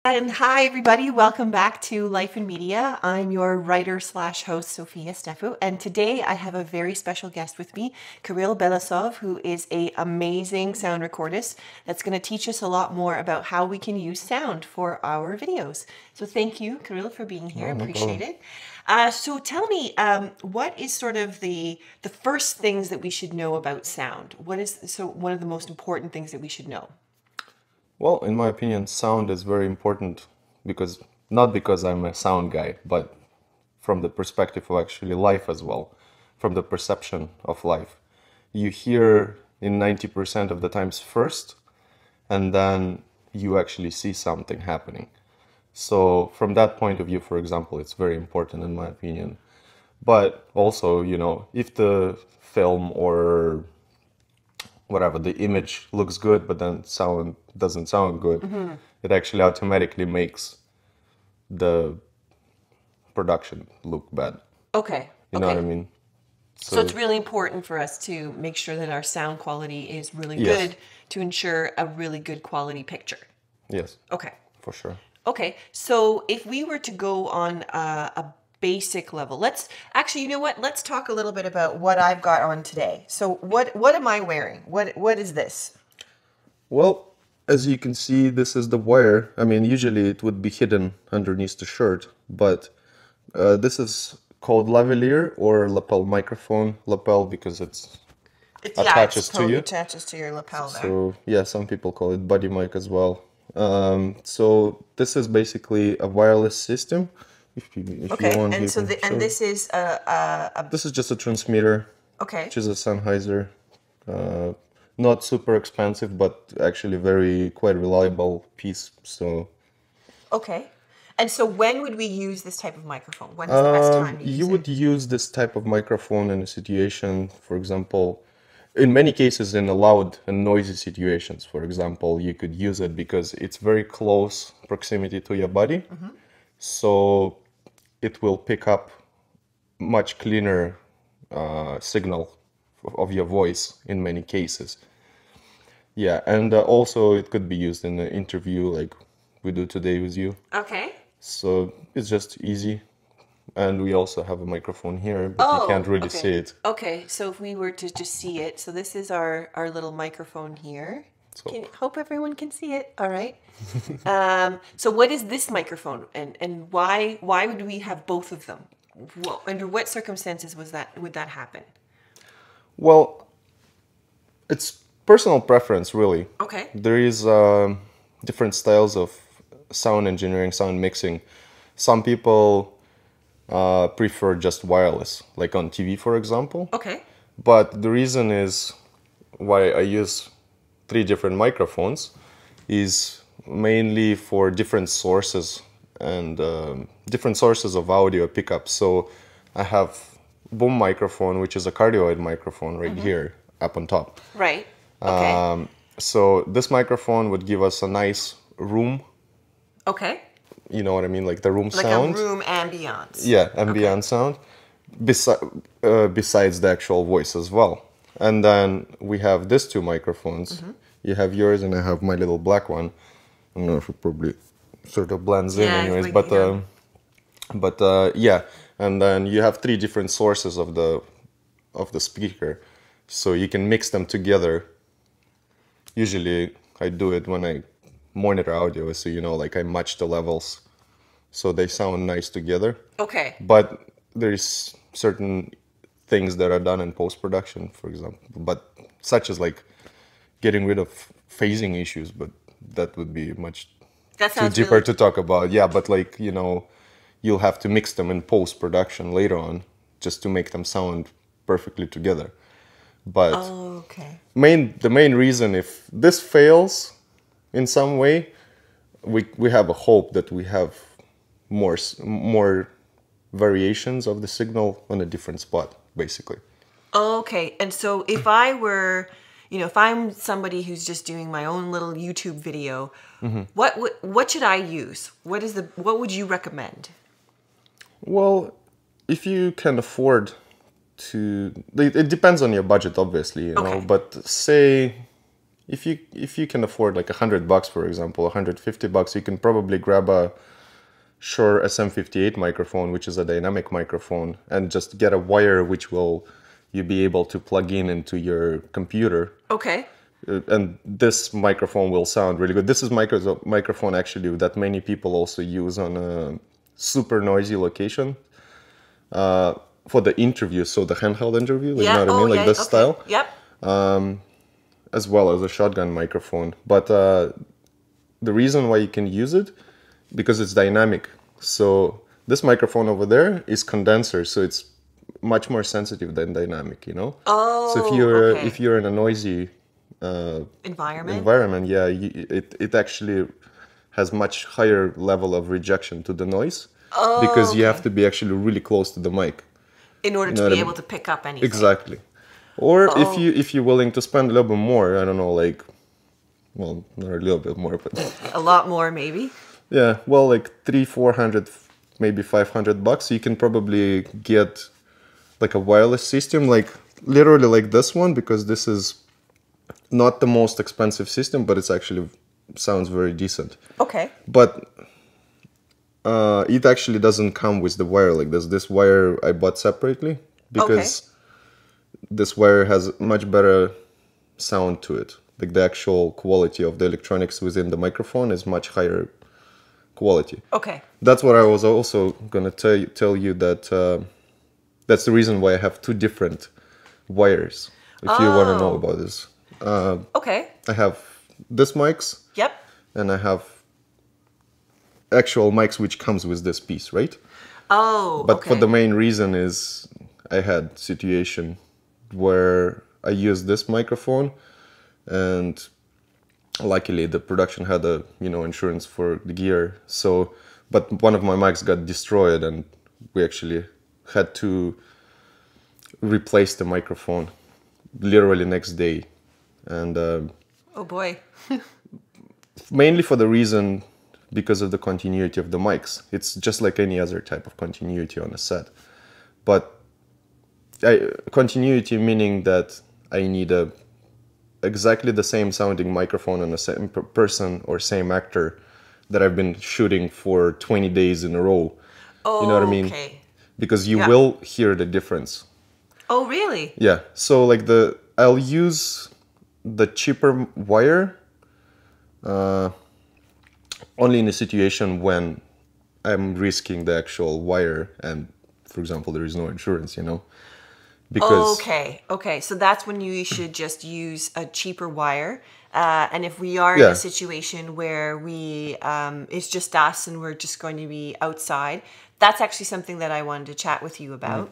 And hi, everybody. Welcome back to Life in Media. I'm your writer slash host, Sophia Stefu. And today I have a very special guest with me, Kirill Belousov, who is an amazing sound recordist that's going to teach us a lot more about how we can use sound for our videos. So thank you, Kirill, for being here. No Appreciate problem. it. So tell me, what is sort of the first things that we should know about sound? What is one of the most important things that we should know? Well, in my opinion, sound is very important because not because I'm a sound guy, but from the perspective of actually life as well, from the perception of life. You hear in 90% of the times first, and then you actually see something happening. So from that point of view, for example, it's very important in my opinion. But also, if the film or whatever, the image looks good, but then sound doesn't sound good, it actually automatically makes the production look bad. Okay. You know what I mean? So it's really important for us to make sure that our sound quality is really Yes. good to ensure a really good quality picture. Yes, Okay. for sure. Okay. So if we were to go on a basic level, you know what? Let's talk a little bit about what I've got on today. So what am I wearing? What is this? Well, as you can see, this is the wire. I mean, usually it would be hidden underneath the shirt, but this is called lavalier or lapel microphone. Lapel because it attaches to you. Attaches to your lapel there. So yeah, some people call it body mic as well. So this is basically a wireless system. If you want, And you so can show. this is This is just a transmitter, okay. which is a Sennheiser. Not super expensive, but actually quite reliable piece. So Okay. And so when would we use this type of microphone? When is the best time to use you it? would use this type of microphone in a situation, for example, in many cases in loud and noisy situations, for example, you could use it because it's very close proximity to your body. So it will pick up much cleaner signal of your voice in many cases. Yeah, and also it could be used in an interview like we do today with you. Okay. So it's just easy. And we also have a microphone here, but you can't really see it. Okay, so if we were to just see it, so this is our little microphone here. So Hope everyone can see it. All right. So what is this microphone, and why would we have both of them? Under what circumstances would that happen? well, it's personal preference, really. Okay. There is different styles of sound engineering, sound mixing. Some people prefer just wireless, like on TV, for example. Okay. But the reason is why I use 3 different microphones is mainly for different sources and different sources of audio pickup. So I have boom microphone, which is a cardioid microphone right here up on top. Right. Okay. So this microphone would give us a nice room, Okay. you know what I mean, like the room Like sound. a room ambiance. Yeah, ambient sound, besides the actual voice as well. And then we have these 2 microphones. You have yours and I have my little black one. I don't know if it probably sort of blends in Yeah, anyways, it's but like, yeah. And then you have 3 different sources of the speaker, so you can mix them together. Usually I do it when I monitor audio, so like I match the levels so they sound nice together. Okay. But there's certain things that are done in post-production, for example, but such as like getting rid of phasing issues, but that would be much That too sounds deeper really to talk about. Yeah, but like, you'll have to mix them in post-production later on just to make them sound perfectly together. But okay. the main reason, if this fails in some way, we have a hope that we have more variations of the signal on a different spot, basically. Okay. And so if I were, if I'm somebody who's just doing my own little YouTube video, what should I use? What would you recommend? Well, if you can afford to, it depends on your budget, obviously, Okay. but say if you can afford like $100, for example, $150, you can probably grab a Shure SM58 microphone, which is a dynamic microphone, and just get a wire which will you be able to plug in into your computer. Okay. And this microphone will sound really good. This is microphone actually that many people also use on a super noisy location for the interview. So the handheld interview, like, you know what I mean, like this style. Yep. As well as a shotgun microphone. But the reason why you can use it, because it's dynamic. So this microphone over there is condenser, so it's much more sensitive than dynamic, you know? Oh, so if you're in a noisy environment, yeah, it actually has much higher level of rejection to the noise, because you have to be actually really close to the mic in order to be able to pick up anything. Exactly. Or if you're willing to spend a little bit more, I don't know, like, well, not a little bit more, but a lot more maybe. Yeah, well, like $300-400, maybe $500, you can probably get like a wireless system, like literally like this one, because this is not the most expensive system, but it's actually sounds very decent. Okay. But it actually doesn't come with the wire like this. This wire I bought separately because this wire has much better sound to it. Like the actual quality of the electronics within the microphone is much higher quality. Okay. That's what I was also gonna tell you that that's the reason why I have two different wires. If you want to know about this. Okay. I have this mics. Yep. And I have actual mics which comes with this piece, right? Oh. But for the main reason is I had situation where I used this microphone, and luckily the production had a insurance for the gear. So, but one of my mics got destroyed, and we actually had to replace the microphone literally next day. And oh boy. mainly for the reason because of the continuity of the mics. It's just like any other type of continuity on a set, but continuity meaning that I need exactly the same sounding microphone on the same person or same actor that I've been shooting for 20 days in a row. Oh, you know what I mean? Okay. Because you will hear the difference. Oh, really? Yeah. So like I'll use the cheaper wire only in a situation when I'm risking the actual wire and, for example, there is no insurance, Because Okay. So that's when you should just use a cheaper wire. And if we are in a situation where it's just us and we're just going to be outside, that's actually something that I wanted to chat with you about.